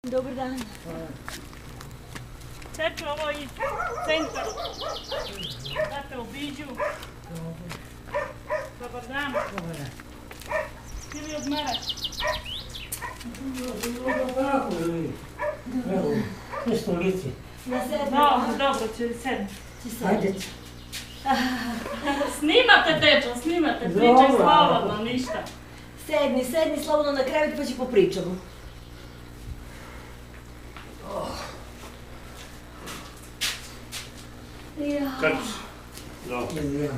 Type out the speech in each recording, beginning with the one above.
Dobar dan. Teče ovo iz centra. Da te obiđu. Dobar dan. Dobar dan. Ili odmaraš? Evo, na stolici. Na sedmi. Dobro, će sedmi. Ajde. Snimate, dečo, snimate. Pričaj Dobro. slobodno, ništa. Sedni slobodno na krevet pa će popričamo. Ja. Kako si? Dobro. Ja.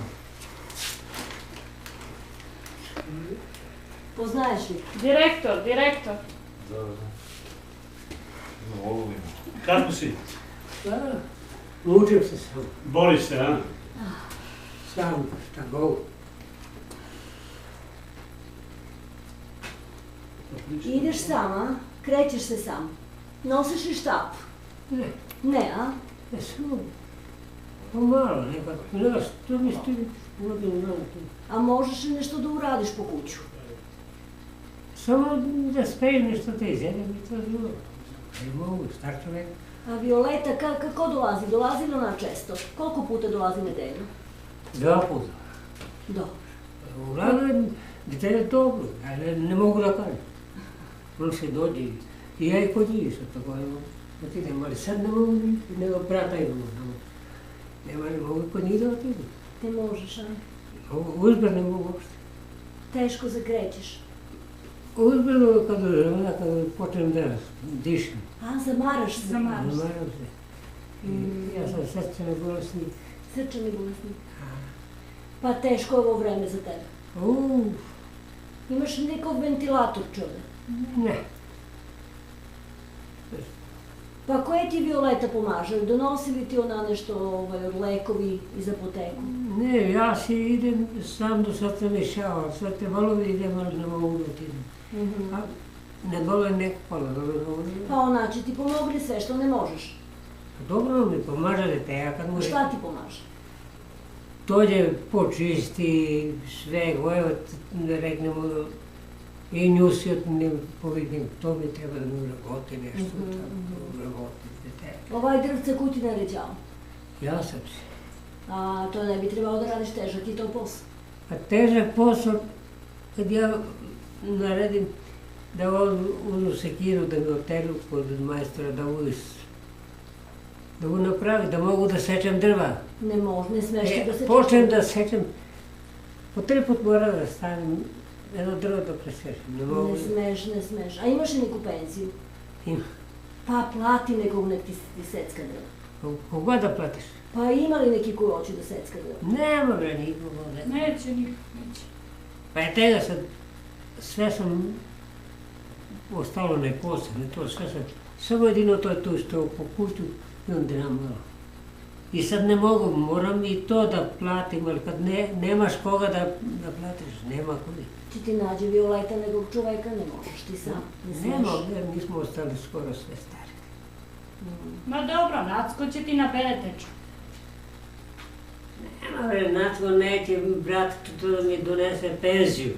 Poznaješ li? Direktor. Dobro. Volim. Kako si? Da, učim se sam. Boriš se, a? Sam, šta govorim. Ideš sam, a? Krećeš se sam. Nosiš li štap? Ne, Ne, a? ne sam. Pomalo, nekako. Znaš, to mi ste vodili na to. A možeš li nešto da uradiš po kuću? Samo da spejem nešto te izjedem i to je bilo. Ne mogu, star čovjek. A Violeta, kako dolazi? Dolazi li ona često? Koliko puta dolazi nedeljno? 2 puta. Dobro. Uglavnom, dete je dobro, ali ne mogu da kažem. On se dođe i ja i kod njih isto tako, otiđem, ali sad ne mogu ni, nego brata imamo. Ne mogu kod njih da otiđem. Ne možeš, a? Uzbrdo ne mogu uopšte. Teško se krećeš. Uzbrdo kada počnem da dišem. A, zamaraš se. Zamaraš. Zamaram se. I ja sam srčani bolesnik. Srčani bolesnik. Pa teško je ovo vreme za tebe. Imaš nekog ventilator, čovjek? Ne. Pa koje ti Violeta pomaže? Donosi li ti ona nešto, lekovi iz apoteku? Ne, ja si idem sam do sad sam išao, sad te valovi idem, ali ne mogu da otiđem. A ne bolo je neko polo, dobro ne mogu. Pa ona će ti pomogli sve što ne možeš. Dobro mi pomaže dete, ja kad mu A šta ti pomaže? dođe počisti sve, evo da reknemo i nju si ne povidim, to mi treba da mi uragoti nešto, tako uragoti dete. Ovaj drvce koji ti naređao? Ja sam se. A to ne bi trebalo da radiš težak i to posao. A težak posao, kad ja naredim da uzmu sekiru da mi oteru kod majstora da mu napravi, da mogu da sečem drva. Ne može, ne smeš ti da se... Počnem da sečem, po 3 put moram da stavim jedno drvo da presečem, ne mogu. Ne smeš. A imaš li neku penziju? Ima. Pa plati nekog nek ti secka drva. Koga da platiš? Pa ima li neki koji hoće da secka drva? Nema bre nikoga. Neće niko, neće. Pa je tega sad, sve sam ostalo neposebno, to sve sam, samo jedino to je tu što po kuću i onda nam malo. I sad ne mogu, moram i to da platim, ali kad nemaš koga da platiš, nema kodi. Če ti nađe Violeta nekog čoveka, ne možeš ti sam. Ne smeš. Nema, jer mi smo ostali skoro sve stari. Ma dobro, Nacko će ti nabere teču. Nema bre, Nacko neće brat to da mi donese penziju.